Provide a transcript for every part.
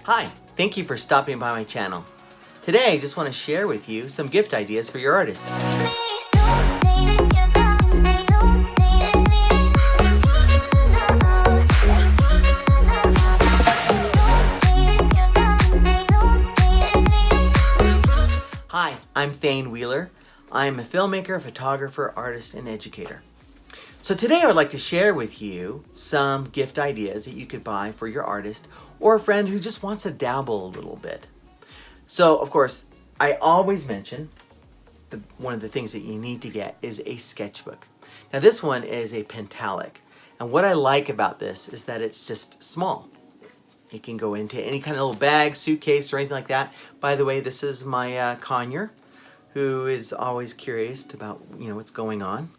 Hi, thank you for stopping by my channel. Today I just want to share with you some gift ideas for your artist. Hi, I'm Thayne Wheeler. I'm a filmmaker, photographer, artist, and educator. So today I would like to share with you some gift ideas that you could buy for your artist or a friend who just wants to dabble a little bit. So of course, I always mention one of the things that you need to get is a sketchbook. Now this one is a pentalic, and what I like about this is that it's just small. It can go into any kind of little bag, suitcase, or anything like that. By the way, this is my conure, who is always curious about what's going on.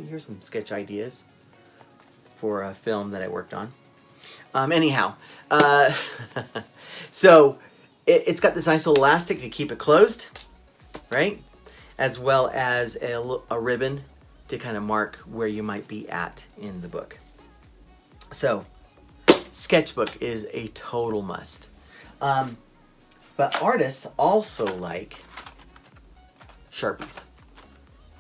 Here's some sketch ideas for a film that I worked on. So it's got this nice little elastic to keep it closed, right? As well as a ribbon to kind of mark where you might be at in the book. So sketchbook is a total must. But artists also like Sharpies.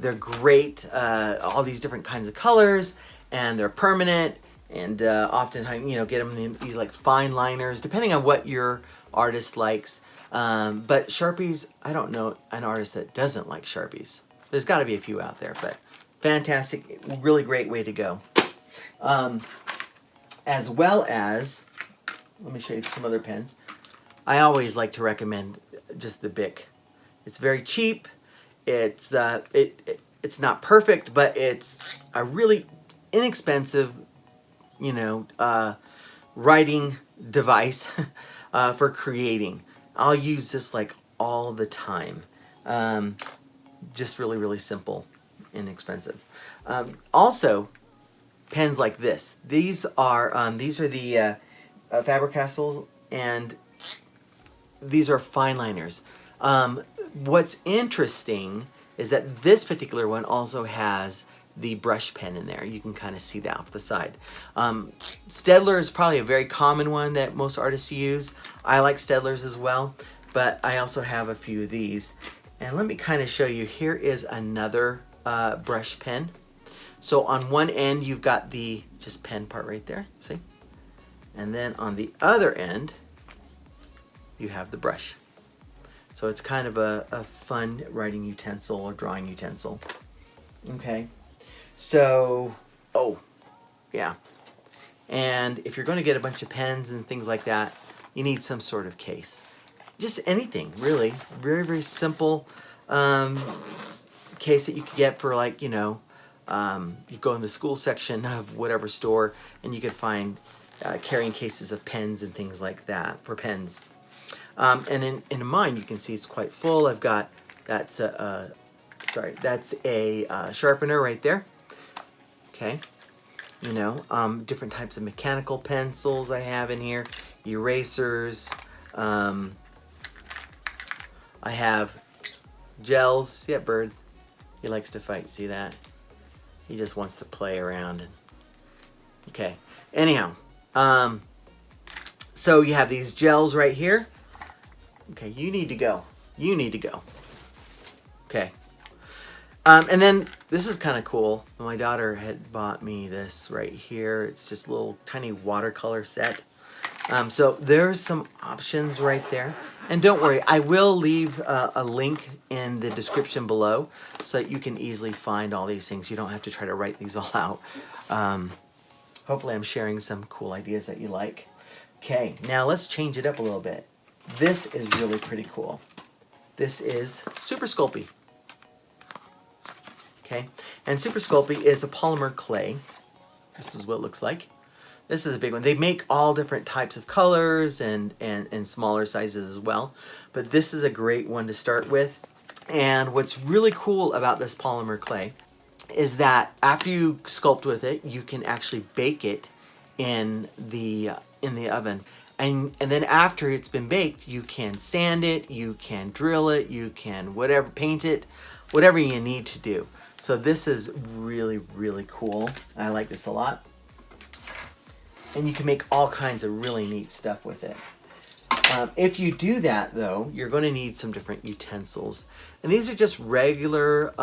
They're great, all these different kinds of colors, and they're permanent, and oftentimes, get them in these like fine liners, depending on what your artist likes. But Sharpies, I don't know an artist that doesn't like Sharpies. There's got to be a few out there, but fantastic, really great way to go. As well as, let me show you some other pens. I always like to recommend just the Bic. It's very cheap. It's not perfect, but it's a really inexpensive, writing device for creating. I'll use this like all the time. Just really, really simple, inexpensive. Also, pens like this. These are the Faber-Castells, and these are fine liners. What's interesting is that this particular one also has the brush pen in there. You can kind of see that off the side. Staedtler is probably a very common one that most artists use. I like Staedtlers as well, but I also have a few of these. And let me kind of show you. Here is another brush pen. So on one end, you've got the just pen part right there, see? And then on the other end, you have the brush. So it's kind of a fun writing utensil or drawing utensil. Okay, so, yeah. And if you're going to get a bunch of pens and things like that, you need some sort of case. Just anything, really. Very, very simple case that you could get for like, you go in the school section of whatever store and you could find carrying cases of pens and things like that for pens. And in mine, you can see it's quite full. I've got, that's a sharpener right there. Okay. Different types of mechanical pencils I have in here. Erasers. I have gels. See that bird? He likes to fight. See that? He just wants to play around. Okay. Anyhow. So you have these gels right here. Okay, you need to go. You need to go. Okay. And then this is kind of cool. My daughter had bought me this right here. It's just a little tiny watercolor set. So there's some options right there. And don't worry, I will leave a link in the description below so that you can easily find all these things. You don't have to try to write these all out. Hopefully I'm sharing some cool ideas that you like. Okay, now let's change it up a little bit. This is really pretty cool. This is Super Sculpey. Okay, and Super Sculpey is a polymer clay. This is what it looks like. This is a big one. They make all different types of colors and smaller sizes as well. But this is a great one to start with. And what's really cool about this polymer clay is that after you sculpt with it, you can actually bake it in the oven. And then after it's been baked, you can sand it, you can drill it, you can paint it, whatever you need to do. So this is really, really cool. I like this a lot. And you can make all kinds of really neat stuff with it. If you do that though, you're going to need some different utensils. And these are just regular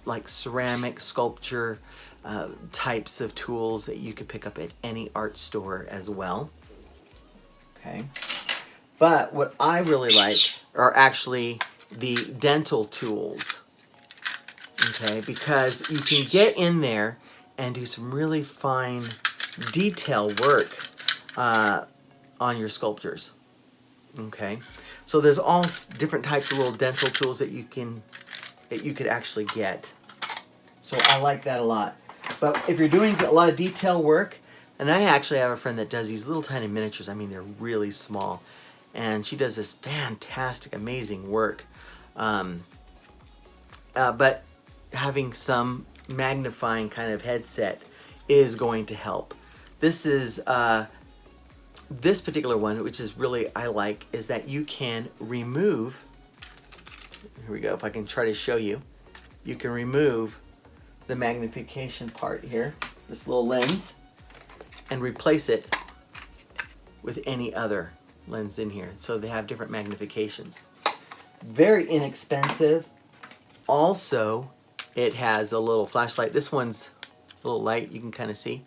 like ceramic sculpture types of tools that you could pick up at any art store as well. Okay. But what I really like are actually the dental tools. Okay, because you can get in there and do some really fine detail work on your sculptures. Okay, so there's all different types of little dental tools that you could actually get. So I like that a lot. But if you're doing a lot of detail work, and I actually have a friend that does these little tiny miniatures. I mean, they're really small, and she does this fantastic, amazing work. But having some magnifying kind of headset is going to help. This is this particular one, which is really I like, is that you can remove. Here we go. If I can try to show you, you can remove the magnification part here, this little lens, and replace it with any other lens in here. So they have different magnifications. Very inexpensive. Also, it has a little flashlight. This one's a little light, you can kind of see,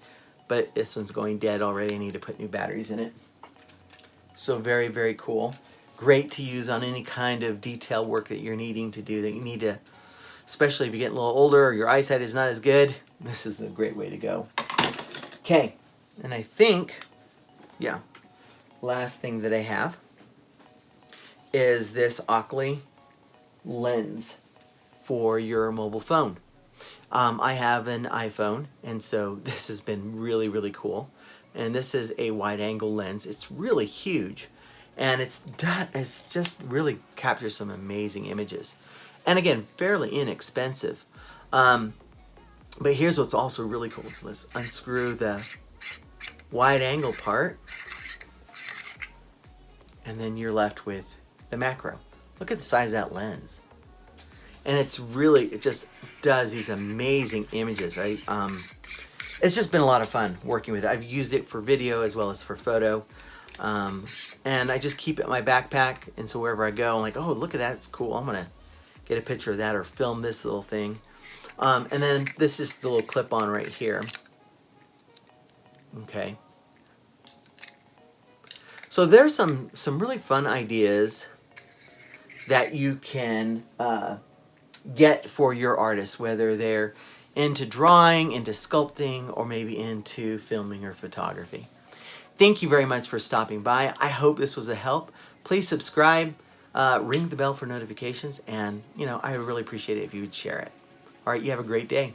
but this one's going dead already. I need to put new batteries in it. So very, very cool. Great to use on any kind of detail work that you're needing to do, that you need to, especially if you're getting a little older or your eyesight is not as good. This is a great way to go. Okay, and I think, yeah, last thing that I have is this Oakley lens for your mobile phone. I have an iPhone, and so this has been really, really cool. And this is a wide-angle lens. It's really huge, and it's just really captures some amazing images. And again, fairly inexpensive. But here's what's also really cool. So let's unscrew the wide-angle part, and then you're left with the macro. Look at the size of that lens. And it's really, it just does these amazing images. It's just been a lot of fun working with it. I've used it for video as well as for photo. And I just keep it in my backpack, and so wherever I go, I'm like, oh, look at that, it's cool. I'm gonna get a picture of that or film this little thing. And then this is the little clip-on right here. Okay. So there's some really fun ideas that you can get for your artists, whether they're into drawing, into sculpting, or maybe into filming or photography. Thank you very much for stopping by. I hope this was a help. Please subscribe, ring the bell for notifications, and I would really appreciate it if you would share it. All right, you have a great day.